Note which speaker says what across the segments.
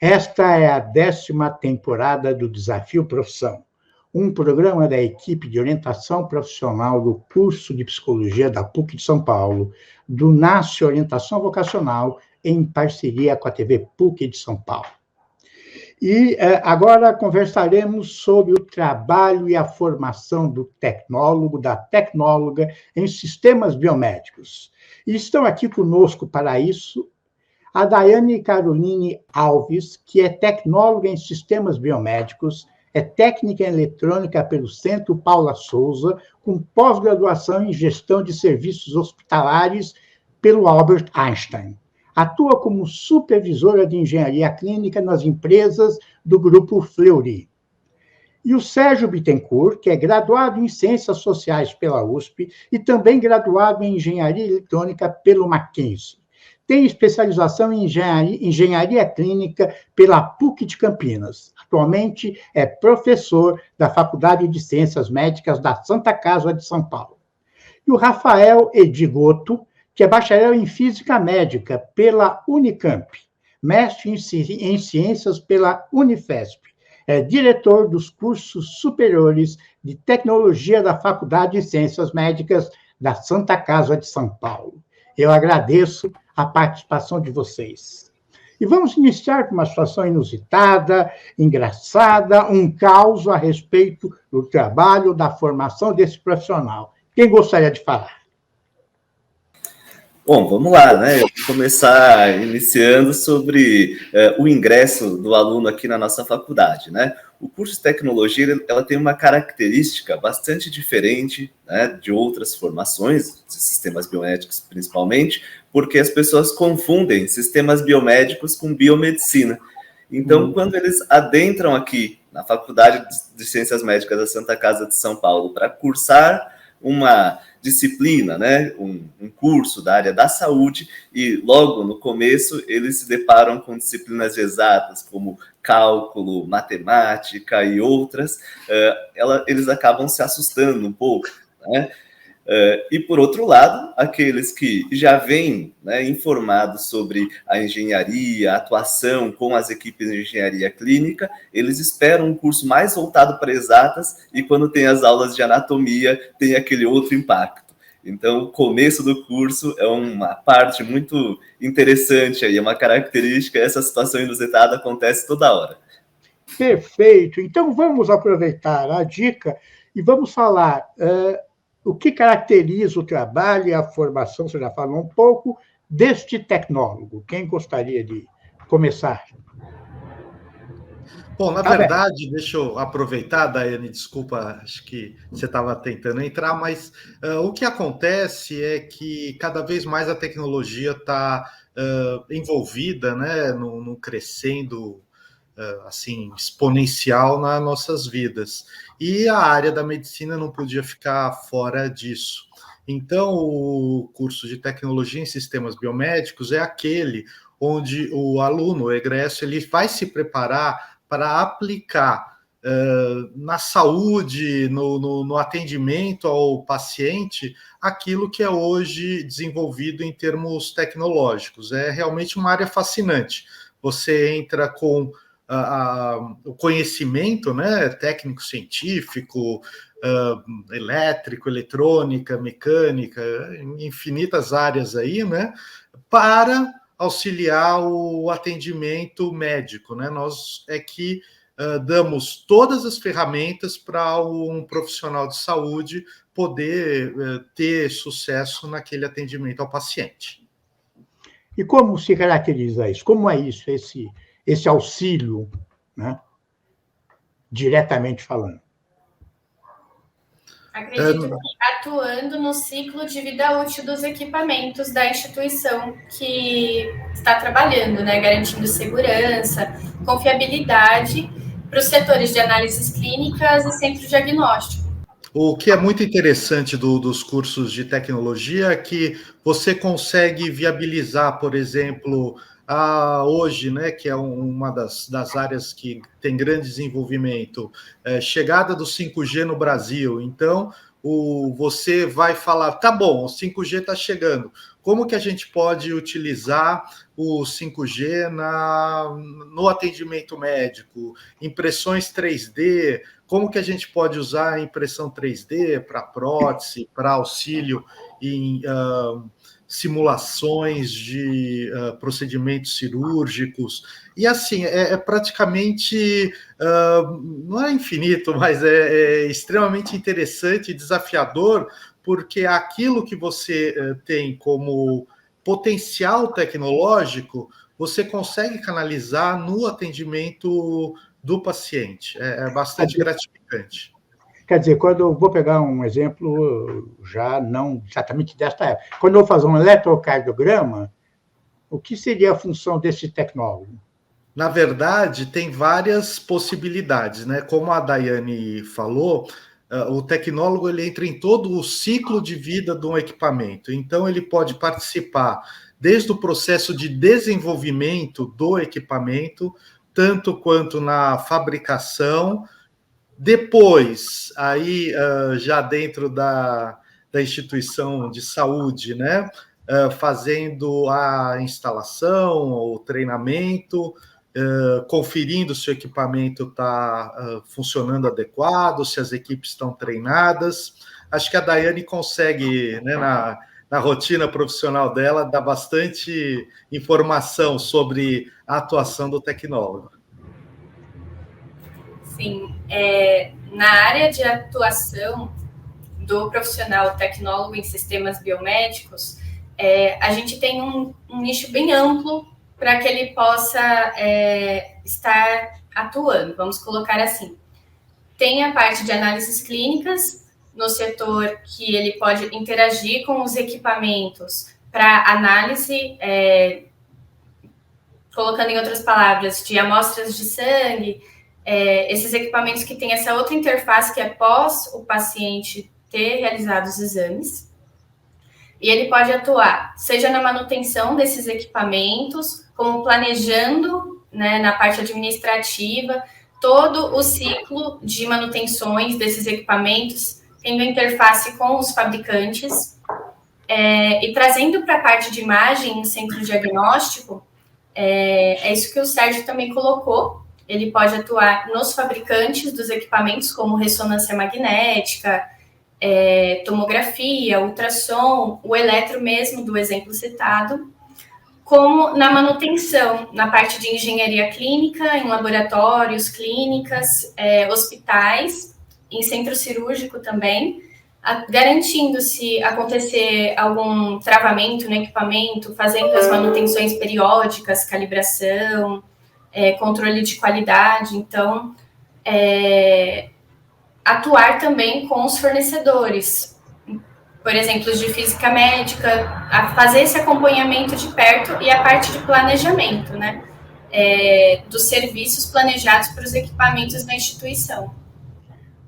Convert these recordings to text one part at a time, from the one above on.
Speaker 1: Esta é a 10ª temporada do Desafio Profissão, um programa da equipe de orientação profissional do curso de Psicologia da PUC de São Paulo, do NASCE Orientação Vocacional, em parceria com a TV PUC de São Paulo. E agora conversaremos sobre o trabalho e a formação do tecnólogo, da tecnóloga em sistemas biomédicos. E estão aqui conosco para isso a Daiane Caroline Alves, que é tecnóloga em sistemas biomédicos, é técnica em eletrônica pelo Centro Paula Souza, com pós-graduação em gestão de serviços hospitalares pelo Albert Einstein. Atua como supervisora de engenharia clínica nas empresas do Grupo Fleury. E o Sérgio Bittencourt, que é graduado em Ciências Sociais pela USP e também graduado em Engenharia Eletrônica pelo Mackenzie. Tem especialização em engenharia clínica pela PUC de Campinas. Atualmente é professor da Faculdade de Ciências Médicas da Santa Casa de São Paulo. E o Rafael Edigoto, que é bacharel em Física Médica pela Unicamp, mestre em Ciências pela Unifesp, é diretor dos cursos superiores de Tecnologia da Faculdade de Ciências Médicas da Santa Casa de São Paulo. Eu agradeço a participação de vocês. E vamos iniciar com uma situação inusitada, engraçada, um caos a respeito do trabalho, da formação desse profissional. Quem gostaria de falar?
Speaker 2: Bom, vamos lá, né? Eu vou começar iniciando sobre o ingresso do aluno aqui na nossa faculdade, né? O curso de tecnologia, ela tem uma característica bastante diferente, né, de outras formações, de sistemas biomédicos principalmente, porque as pessoas confundem sistemas biomédicos com biomedicina. Então, quando eles adentram aqui na Faculdade de Ciências Médicas da Santa Casa de São Paulo para cursar uma disciplina, né, um curso da área da saúde, e logo no começo eles se deparam com disciplinas exatas como cálculo, matemática e outras, eles acabam se assustando um pouco, né? E, por outro lado, aqueles que já vêm, né, informados sobre a engenharia, a atuação com as equipes de engenharia clínica, eles esperam um curso mais voltado para exatas e, quando tem as aulas de anatomia, tem aquele outro impacto. Então, o começo do curso é uma parte muito interessante, aí, é uma característica, essa situação inusitada acontece toda hora.
Speaker 1: Perfeito. Então, vamos aproveitar a dica e vamos falar o que caracteriza o trabalho e a formação, você já falou um pouco, deste tecnólogo. Quem gostaria de começar?
Speaker 3: Bom, na verdade, deixa eu aproveitar, Daiane, desculpa, acho que você estava tentando entrar, mas o que acontece é que cada vez mais a tecnologia está envolvida, né, num crescendo assim, exponencial nas nossas vidas. E a área da medicina não podia ficar fora disso. Então, o curso de tecnologia em sistemas biomédicos é aquele onde o aluno, o egresso, ele vai se preparar para aplicar na saúde, no atendimento ao paciente, aquilo que é hoje desenvolvido em termos tecnológicos. É realmente uma área fascinante. Você entra com o conhecimento, né, técnico-científico, elétrico, eletrônica, mecânica, infinitas áreas aí, né, para auxiliar o atendimento médico, né? Nós é que damos todas as ferramentas para um profissional de saúde poder ter sucesso naquele atendimento ao paciente.
Speaker 1: E como se caracteriza isso? Como é isso, esse auxílio, né? Diretamente falando?
Speaker 4: Acredito que atuando no ciclo de vida útil dos equipamentos da instituição que está trabalhando, né? Garantindo segurança, confiabilidade para os setores de análises clínicas e centro diagnóstico.
Speaker 3: O que é muito interessante dos cursos de tecnologia é que você consegue viabilizar, por exemplo, hoje, né, que é uma das áreas que tem grande desenvolvimento, chegada do 5G no Brasil. Então, você vai falar, tá bom, o 5G está chegando, como que a gente pode utilizar o 5G no atendimento médico, impressões 3D, como que a gente pode usar a impressão 3D para prótese, para auxílio em simulações de procedimentos cirúrgicos, e assim, é praticamente, não é infinito, mas é extremamente interessante e desafiador, porque aquilo que você tem como potencial tecnológico, você consegue canalizar no atendimento do paciente. É bastante gratificante.
Speaker 1: Quer dizer, quando eu vou pegar um exemplo já não exatamente desta época, quando eu vou fazer um eletrocardiograma, o que seria a função desse tecnólogo?
Speaker 3: Na verdade, tem várias possibilidades, né? Como a Daiane falou, o tecnólogo ele entra em todo o ciclo de vida de um equipamento. Então, ele pode participar desde o processo de desenvolvimento do equipamento, tanto quanto na fabricação. Depois, aí já dentro da instituição de saúde, né? Fazendo a instalação, o treinamento, conferindo se o equipamento está funcionando adequado, se as equipes estão treinadas. Acho que a Daiane consegue, né, na rotina profissional dela, dar bastante informação sobre a atuação do tecnólogo.
Speaker 4: Sim, na área de atuação do profissional tecnólogo em sistemas biomédicos, a gente tem um nicho bem amplo para que ele possa estar atuando, vamos colocar assim. Tem a parte de análises clínicas, no setor que ele pode interagir com os equipamentos para análise, colocando em outras palavras, de amostras de sangue, esses equipamentos que têm essa outra interface que é pós o paciente ter realizado os exames. E ele pode atuar, seja na manutenção desses equipamentos, como planejando, né, na parte administrativa, todo o ciclo de manutenções desses equipamentos, tendo interface com os fabricantes, e trazendo para a parte de imagem, no centro diagnóstico, é isso que o Sérgio também colocou. Ele pode atuar nos fabricantes dos equipamentos, como ressonância magnética, tomografia, ultrassom, o eletro mesmo, do exemplo citado, como na manutenção, na parte de engenharia clínica, em laboratórios, clínicas, hospitais, em centro cirúrgico também, garantindo se acontecer algum travamento no equipamento, fazendo as manutenções periódicas, calibração, controle de qualidade. Então, atuar também com os fornecedores, por exemplo, de física médica, a fazer esse acompanhamento de perto e a parte de planejamento, né, dos serviços planejados para os equipamentos da instituição.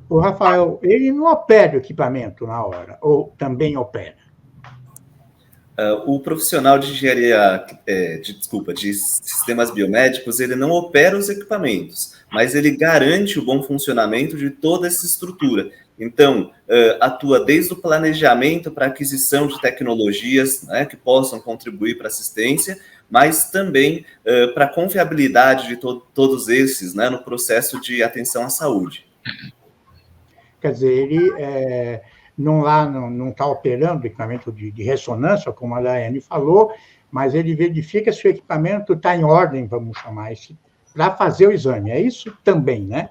Speaker 1: O Rafael, ele não opera o equipamento na hora, ou também opera?
Speaker 2: O profissional de engenharia, de sistemas biomédicos, ele não opera os equipamentos, mas ele garante o bom funcionamento de toda essa estrutura. Então, atua desde o planejamento para a aquisição de tecnologias, né, que possam contribuir para a assistência, mas também para a confiabilidade de todos esses, né, no processo de atenção à saúde.
Speaker 1: Quer dizer, ele não está operando o equipamento de ressonância, como a Daiane falou, mas ele verifica se o equipamento está em ordem, vamos chamar isso, para fazer o exame. É isso também, né?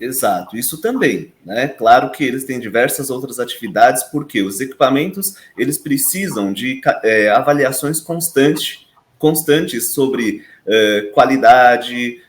Speaker 2: Exato, isso também, né? Claro que eles têm diversas outras atividades, porque os equipamentos, eles precisam de avaliações constantes sobre qualidade,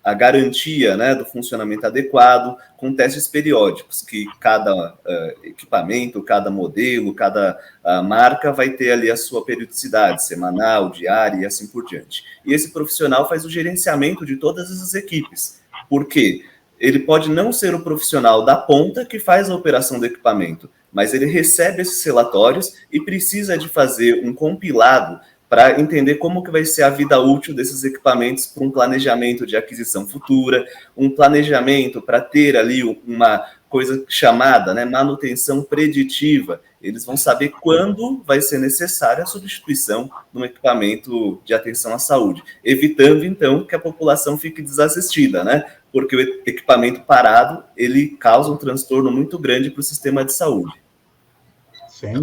Speaker 2: a garantia, né, do funcionamento adequado, com testes periódicos, que cada equipamento, cada modelo, cada marca vai ter ali a sua periodicidade, semanal, diária e assim por diante. E esse profissional faz o gerenciamento de todas essas equipes, porque ele pode não ser o profissional da ponta que faz a operação do equipamento, mas ele recebe esses relatórios e precisa de fazer um compilado para entender como que vai ser a vida útil desses equipamentos para um planejamento de aquisição futura, um planejamento para ter ali uma coisa chamada, né, manutenção preditiva. Eles vão saber quando vai ser necessária a substituição de um equipamento de atenção à saúde, evitando, então, que a população fique desassistida, né? Porque o equipamento parado, ele causa um transtorno muito grande para o sistema de saúde.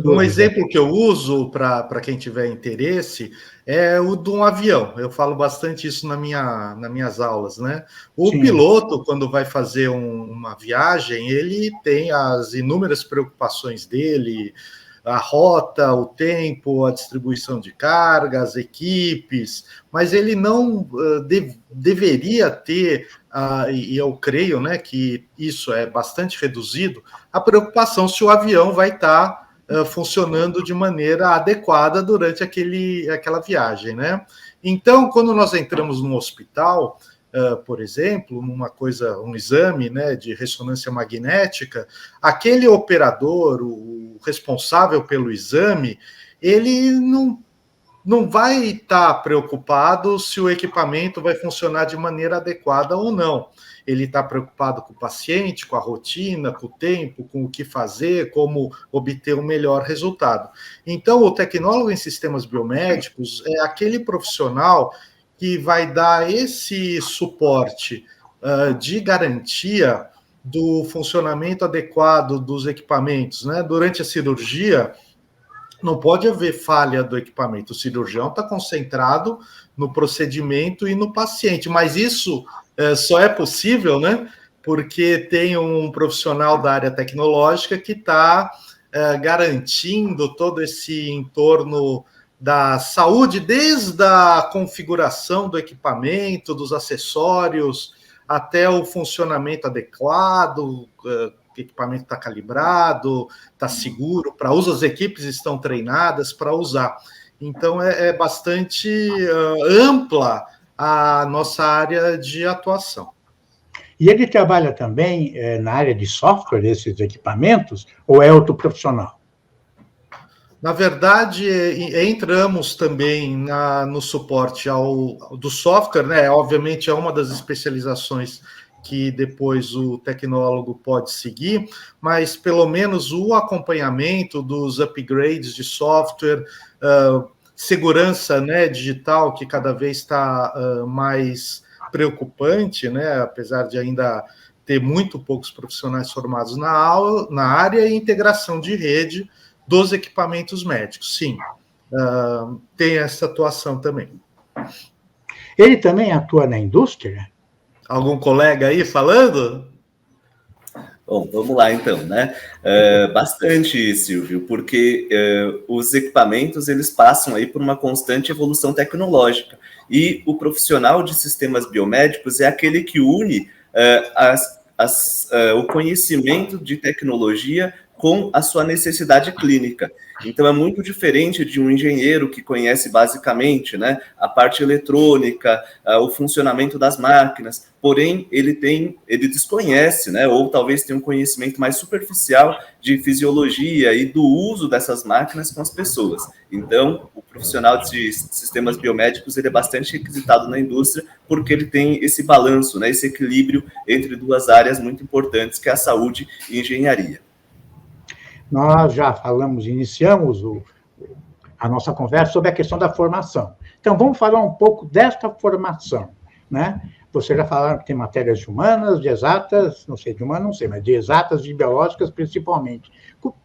Speaker 3: Um exemplo que eu uso para quem tiver interesse é o de um avião. Eu falo bastante isso nas minhas aulas, né? O Sim. piloto, quando vai fazer uma viagem, ele tem as inúmeras preocupações dele, a rota, o tempo, a distribuição de carga, as equipes, mas ele não deveria ter, e eu creio, né, que isso é bastante reduzido, a preocupação se o avião vai estar funcionando de maneira adequada durante aquela viagem, né? Então, quando nós entramos num hospital, por exemplo, um exame, né, de ressonância magnética, aquele operador, o responsável pelo exame, ele não vai estar preocupado se o equipamento vai funcionar de maneira adequada ou não. Ele está preocupado com o paciente, com a rotina, com o tempo, com o que fazer, como obter o melhor resultado. Então, o tecnólogo em sistemas biomédicos é aquele profissional que vai dar esse suporte de garantia do funcionamento adequado dos equipamentos, né? Durante a cirurgia, não pode haver falha do equipamento. O cirurgião está concentrado no procedimento e no paciente, mas isso só é possível, né? Porque tem um profissional da área tecnológica que está garantindo todo esse entorno da saúde, desde a configuração do equipamento, dos acessórios, até o funcionamento adequado, o equipamento está calibrado, está seguro para uso, as equipes estão treinadas para usar. Então, é bastante ampla a nossa área de atuação.
Speaker 1: E ele trabalha também na área de software desses equipamentos, ou é outro profissional?
Speaker 3: Na verdade, entramos também no suporte do software, né? Obviamente é uma das especializações que depois o tecnólogo pode seguir, mas pelo menos o acompanhamento dos upgrades de software, segurança, né, digital, que cada vez está mais preocupante, né, apesar de ainda ter muito poucos profissionais formados na área, e integração de rede dos equipamentos médicos. Sim, tem essa atuação também.
Speaker 1: Ele também atua na indústria?
Speaker 3: Algum colega aí falando?
Speaker 2: Bom, vamos lá então, né? Bastante, Silvio, porque os equipamentos, eles passam aí por uma constante evolução tecnológica, e o profissional de sistemas biomédicos é aquele que une o conhecimento de tecnologia com a sua necessidade clínica. Então, é muito diferente de um engenheiro que conhece basicamente, né, a parte eletrônica, o funcionamento das máquinas, porém, ele desconhece, né, ou talvez tenha um conhecimento mais superficial de fisiologia e do uso dessas máquinas com as pessoas. Então, o profissional de sistemas biomédicos, ele é bastante requisitado na indústria, porque ele tem esse balanço, né, esse equilíbrio entre duas áreas muito importantes, que é a saúde e a engenharia.
Speaker 1: Nós já iniciamos a nossa conversa sobre a questão da formação. Então, vamos falar um pouco desta formação, né? Vocês já falaram que tem matérias de humanas, de exatas, não sei, de humanas não sei, mas de exatas e biológicas principalmente.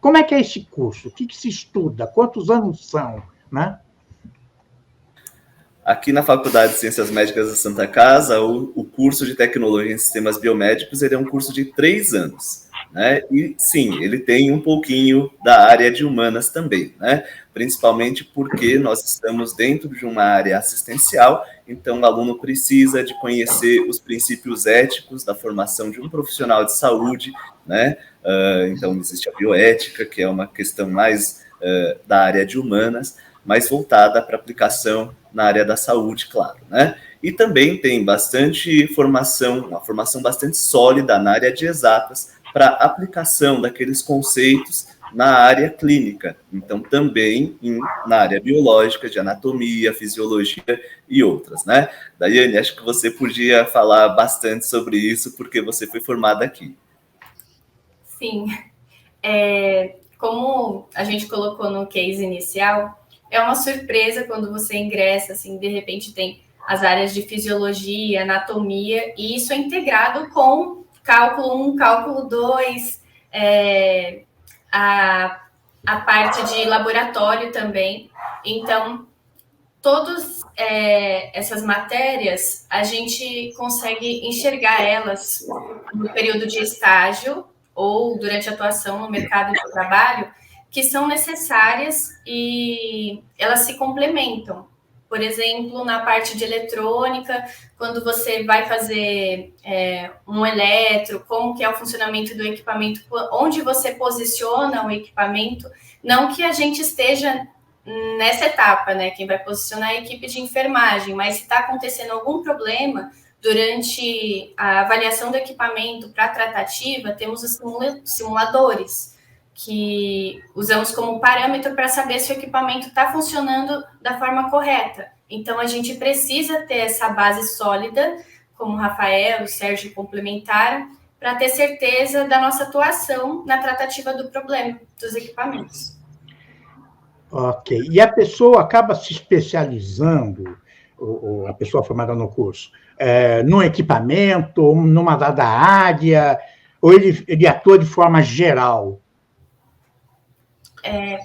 Speaker 1: Como é que é esse curso? O que se estuda? Quantos anos são, né?
Speaker 2: Aqui na Faculdade de Ciências Médicas da Santa Casa, o curso de Tecnologia em Sistemas Biomédicos, ele é um curso de 3 anos. Né? E sim, ele tem um pouquinho da área de humanas também, né? Principalmente porque nós estamos dentro de uma área assistencial, então o aluno precisa de conhecer os princípios éticos da formação de um profissional de saúde, né? Então existe a bioética, que é uma questão mais da área de humanas, mais voltada para aplicação na área da saúde, claro, né? E também tem bastante formação, uma formação bastante sólida na área de exatas, para aplicação daqueles conceitos na área clínica. Então, também na área biológica, de anatomia, fisiologia e outras, né? Daiane, acho que você podia falar bastante sobre isso, porque você foi formada aqui.
Speaker 4: fim. Como a gente colocou no case inicial, é uma surpresa quando você ingressa, assim, de repente tem as áreas de fisiologia, anatomia, e isso é integrado com cálculo 1, cálculo 2, a parte de laboratório também. Então, todas essas matérias, a gente consegue enxergar elas no período de estágio ou durante a atuação no mercado de trabalho, que são necessárias e elas se complementam. Por exemplo, na parte de eletrônica, quando você vai fazer um eletro, como que é o funcionamento do equipamento, onde você posiciona o equipamento, não que a gente esteja nessa etapa, né? Quem vai posicionar é a equipe de enfermagem, mas se está acontecendo algum problema durante a avaliação do equipamento para a tratativa, temos os simuladores, que usamos como parâmetro para saber se o equipamento está funcionando da forma correta. Então, a gente precisa ter essa base sólida, como o Rafael e o Sérgio complementaram, para ter certeza da nossa atuação na tratativa do problema dos equipamentos.
Speaker 1: Ok. E a pessoa acaba se especializando, a pessoa formada no curso, num equipamento, numa dada área, ou ele atua de forma geral?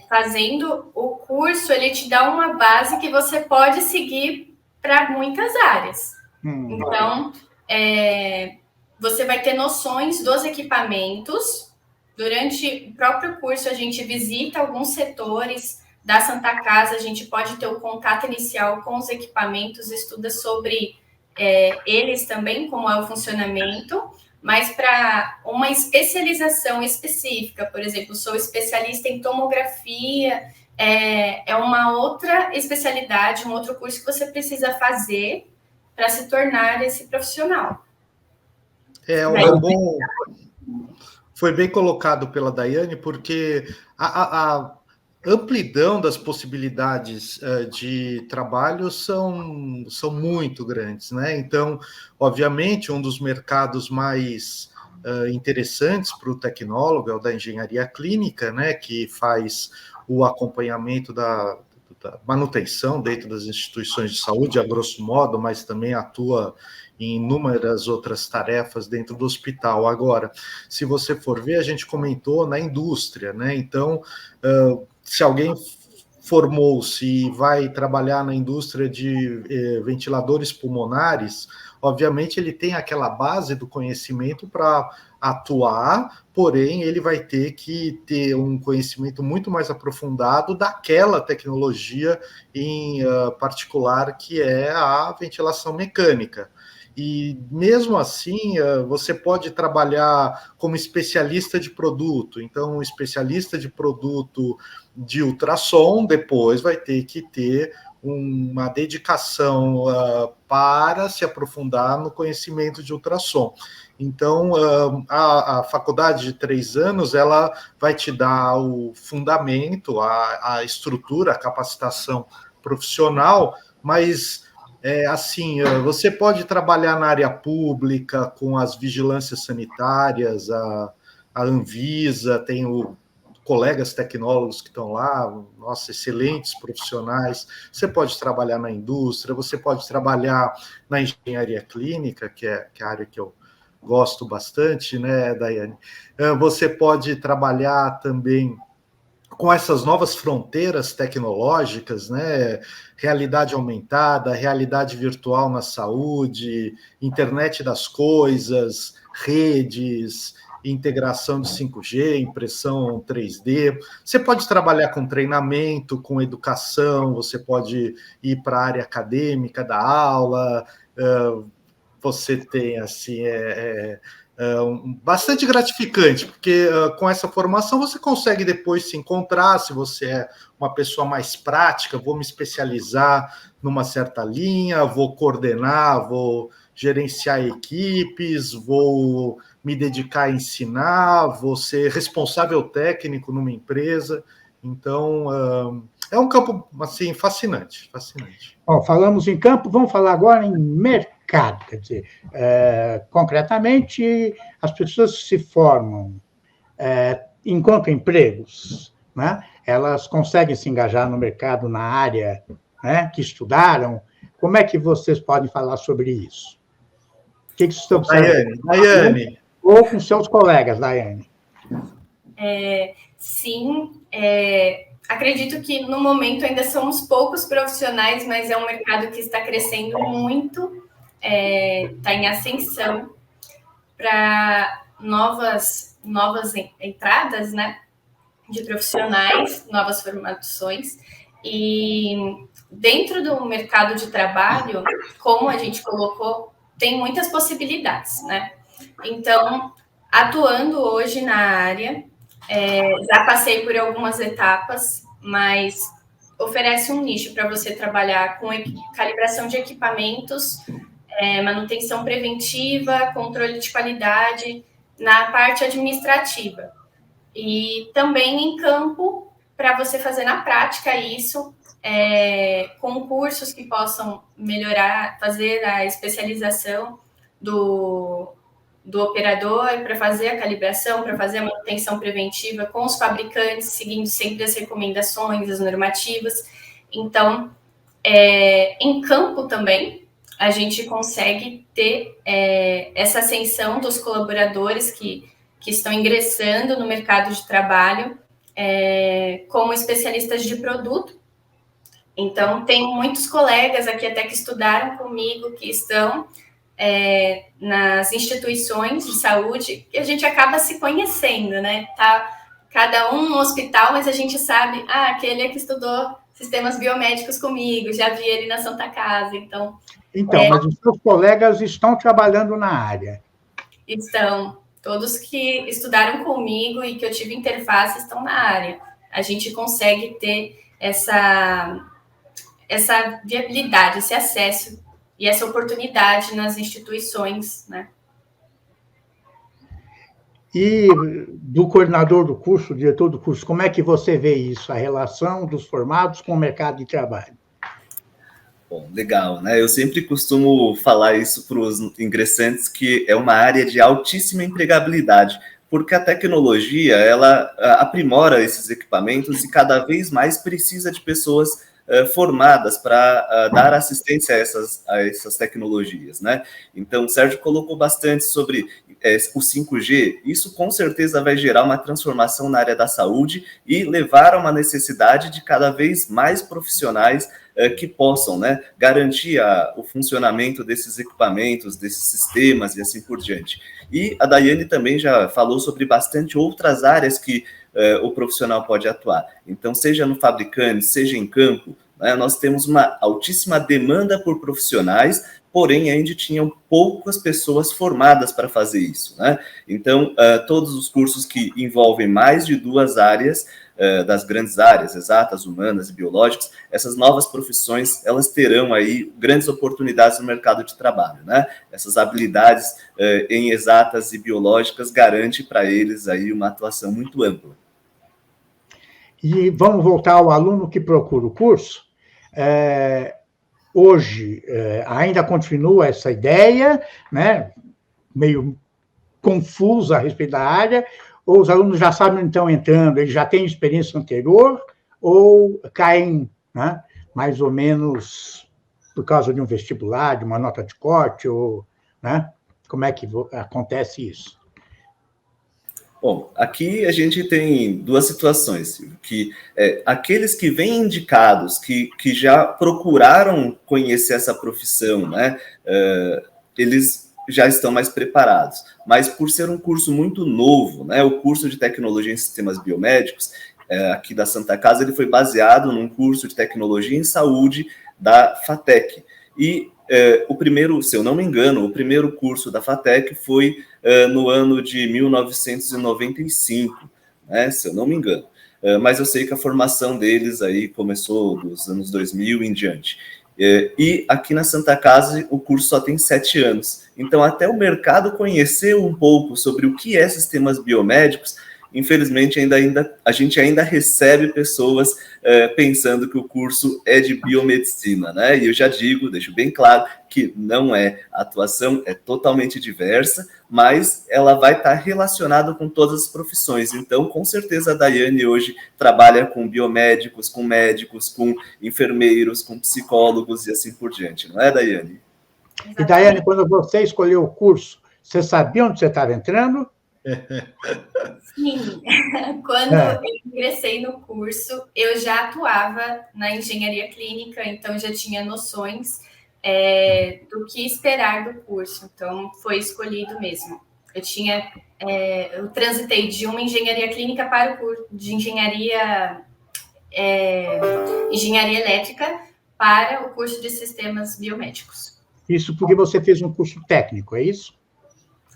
Speaker 4: Fazendo o curso, ele te dá uma base que você pode seguir para muitas áreas. Então, você vai ter noções dos equipamentos. Durante o próprio curso, a gente visita alguns setores da Santa Casa, a gente pode ter o contato inicial com os equipamentos, estuda sobre eles também, como é o funcionamento, mas para uma especialização específica, por exemplo, sou especialista em tomografia, é uma outra especialidade, um outro curso que você precisa fazer para se tornar esse profissional.
Speaker 3: Foi bem colocado pela Daiane, porque a amplidão das possibilidades de trabalho são muito grandes, né? Então, obviamente, um dos mercados mais interessantes para o tecnólogo é o da engenharia clínica, né? Que faz o acompanhamento da manutenção dentro das instituições de saúde, a grosso modo, mas também atua em inúmeras outras tarefas dentro do hospital. Agora, se você for ver, a gente comentou na indústria, né? Então, se alguém formou-se e vai trabalhar na indústria de ventiladores pulmonares, obviamente ele tem aquela base do conhecimento para atuar, porém ele vai ter que ter um conhecimento muito mais aprofundado daquela tecnologia em particular, que é a ventilação mecânica. E mesmo assim, você pode trabalhar como especialista de produto. Então, um especialista de produto de ultrassom depois vai ter que ter uma dedicação para se aprofundar no conhecimento de ultrassom. Então, a faculdade de 3 anos, ela vai te dar o fundamento, a estrutura, a capacitação profissional, mas assim, você pode trabalhar na área pública com as vigilâncias sanitárias, a Anvisa, tem colegas tecnólogos que estão lá, nossa, excelentes profissionais. Você pode trabalhar na indústria, você pode trabalhar na engenharia clínica, que é a área que eu gosto bastante, né, Daiane? Você pode trabalhar também com essas novas fronteiras tecnológicas, né? Realidade aumentada, realidade virtual na saúde, internet das coisas, redes, integração de 5G, impressão 3D. Você pode trabalhar com treinamento, com educação, você pode ir para a área acadêmica da aula, você tem, assim, bastante gratificante, porque com essa formação você consegue depois se encontrar, se você é uma pessoa mais prática, vou me especializar numa certa linha, vou coordenar, vou gerenciar equipes, vou me dedicar a ensinar, vou ser responsável técnico numa empresa. Então, é um campo, assim, fascinante.
Speaker 1: Bom, falamos em campo, vamos falar agora em mercado. Quer dizer, concretamente, as pessoas se formam encontram empregos, né? Elas conseguem se engajar no mercado na área, né, que estudaram? Como é que vocês podem falar sobre isso? O que vocês estão observando?
Speaker 3: Daiane.
Speaker 1: Ou com seus colegas, Daiane?
Speaker 4: Sim, acredito que no momento ainda somos poucos profissionais, mas é um mercado que está crescendo muito, está em ascensão para novas entradas, né, de profissionais, novas formações. E dentro do mercado de trabalho, como a gente colocou, tem muitas possibilidades, né? Então, atuando hoje na área, já passei por algumas etapas, mas oferece um nicho para você trabalhar com calibração de equipamentos, manutenção preventiva, controle de qualidade na parte administrativa. E também em campo, para você fazer na prática isso, com cursos que possam melhorar, fazer a especialização do operador, para fazer a calibração, para fazer a manutenção preventiva com os fabricantes, seguindo sempre as recomendações, as normativas. Então, em campo também, a gente consegue ter essa ascensão dos colaboradores que estão ingressando no mercado de trabalho como especialistas de produto. Então, tem muitos colegas aqui até que estudaram comigo, que estão nas instituições de saúde, e a gente acaba se conhecendo, né? Tá cada um no hospital, mas a gente sabe, aquele é que estudou sistemas biomédicos comigo, já vi ele na Santa Casa, então...
Speaker 1: Mas os seus colegas estão trabalhando na área?
Speaker 4: Estão. Todos que estudaram comigo e que eu tive interface estão na área. A gente consegue ter essa viabilidade, esse acesso e essa oportunidade nas instituições, né?
Speaker 1: E do coordenador do curso, diretor do curso, como é que você vê isso, a relação dos formados com o mercado de trabalho?
Speaker 2: Bom, legal, né? Eu sempre costumo falar isso para os ingressantes, que é uma área de altíssima empregabilidade, porque a tecnologia, ela aprimora esses equipamentos e cada vez mais precisa de pessoas formadas para dar assistência a essas tecnologias, né? Então, o Sérgio colocou bastante sobre o 5G. Isso, com certeza, vai gerar uma transformação na área da saúde e levar a uma necessidade de cada vez mais profissionais que possam, né, garantir o funcionamento desses equipamentos, desses sistemas e assim por diante. E a Daiane também já falou sobre bastante outras áreas que o profissional pode atuar. Então, seja no fabricante, seja em campo, né, nós temos uma altíssima demanda por profissionais, porém ainda tinham poucas pessoas formadas para fazer isso, né? Então, todos os cursos que envolvem mais de duas áreas, das grandes áreas, exatas, humanas e biológicas, essas novas profissões, elas terão aí grandes oportunidades no mercado de trabalho, né? Essas habilidades em exatas e biológicas garante para eles aí uma atuação muito ampla.
Speaker 1: E vamos voltar ao aluno que procura o curso. Hoje ainda continua essa ideia, né, meio confusa a respeito da área, ou os alunos já sabem onde estão entrando, eles já têm experiência anterior, ou caem, né, mais ou menos por causa de um vestibular, de uma nota de corte, ou, né, como é que acontece isso?
Speaker 2: Bom, aqui a gente tem duas situações, que aqueles que vêm indicados, que já procuraram conhecer essa profissão, né, eles já estão mais preparados. Mas por ser um curso muito novo, né, o curso de Tecnologia em Sistemas Biomédicos, aqui da Santa Casa, ele foi baseado num curso de Tecnologia em Saúde da FATEC. E o primeiro, se eu não me engano, o primeiro curso da FATEC foi no ano de 1995, né, se eu não me engano. Mas eu sei que a formação deles aí começou dos anos 2000 em diante. E aqui na Santa Casa o curso só tem 7 anos. Então, até o mercado conhecer um pouco sobre o que é sistemas biomédicos, infelizmente, a gente ainda recebe pessoas pensando que o curso é de biomedicina, né? E eu já deixo bem claro que não é. A atuação é totalmente diversa, mas ela vai estar relacionada com todas as profissões. Então, com certeza, a Daiane hoje trabalha com biomédicos, com médicos, com enfermeiros, com psicólogos e assim por diante, não é, Daiane?
Speaker 1: E, Daiane, quando você escolheu o curso, você sabia onde você estava entrando?
Speaker 4: Sim, quando eu ingressei no curso, eu já atuava na engenharia clínica, então já tinha noções do que esperar do curso, então foi escolhido mesmo. Eu transitei de uma engenharia clínica para o curso de engenharia elétrica para o curso de sistemas biomédicos.
Speaker 1: Isso porque você fez um curso técnico, é isso?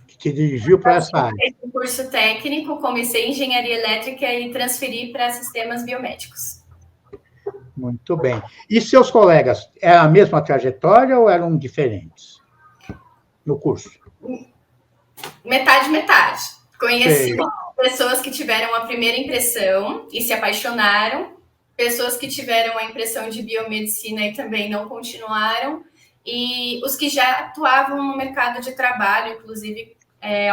Speaker 1: Que te dirigiu para essa área.
Speaker 4: Eu fiz um curso técnico, comecei em engenharia elétrica e transferi para sistemas biomédicos.
Speaker 1: Muito bem. E seus colegas, é a mesma trajetória ou eram diferentes no curso?
Speaker 4: Metade, metade. Conheci pessoas que tiveram a primeira impressão e se apaixonaram, pessoas que tiveram a impressão de biomedicina e também não continuaram, e os que já atuavam no mercado de trabalho, inclusive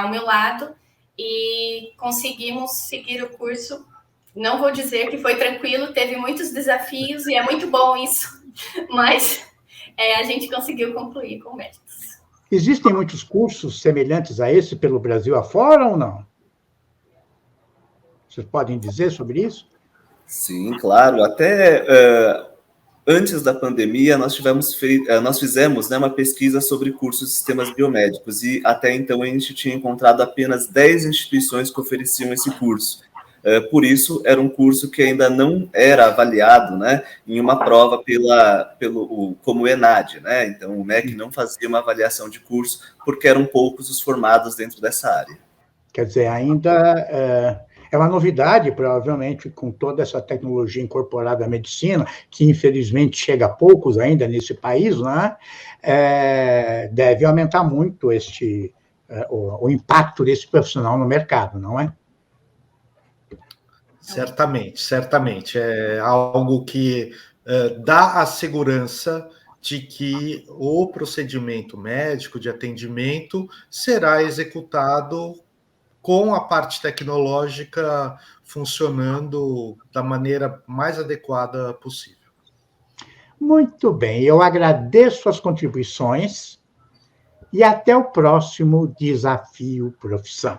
Speaker 4: ao meu lado, e conseguimos seguir o curso. Não vou dizer que foi tranquilo, teve muitos desafios e é muito bom isso, mas a gente conseguiu concluir com méritos.
Speaker 1: Existem muitos cursos semelhantes a esse pelo Brasil afora ou não? Vocês podem dizer sobre isso?
Speaker 2: Sim, claro. Até antes da pandemia, nós fizemos, né, uma pesquisa sobre cursos de sistemas biomédicos e até então a gente tinha encontrado apenas 10 instituições que ofereciam esse curso. Por isso, era um curso que ainda não era avaliado, né, em uma prova como o ENAD, né? Então, o MEC não fazia uma avaliação de curso porque eram poucos os formados dentro dessa área.
Speaker 1: Quer dizer, ainda é uma novidade, provavelmente, com toda essa tecnologia incorporada à medicina, que infelizmente chega a poucos ainda nesse país, né? Deve aumentar muito o impacto desse profissional no mercado, não é?
Speaker 3: Certamente, certamente. É algo que dá a segurança de que o procedimento médico de atendimento será executado com a parte tecnológica funcionando da maneira mais adequada possível.
Speaker 1: Muito bem, eu agradeço as contribuições e até o próximo Desafio Profissão.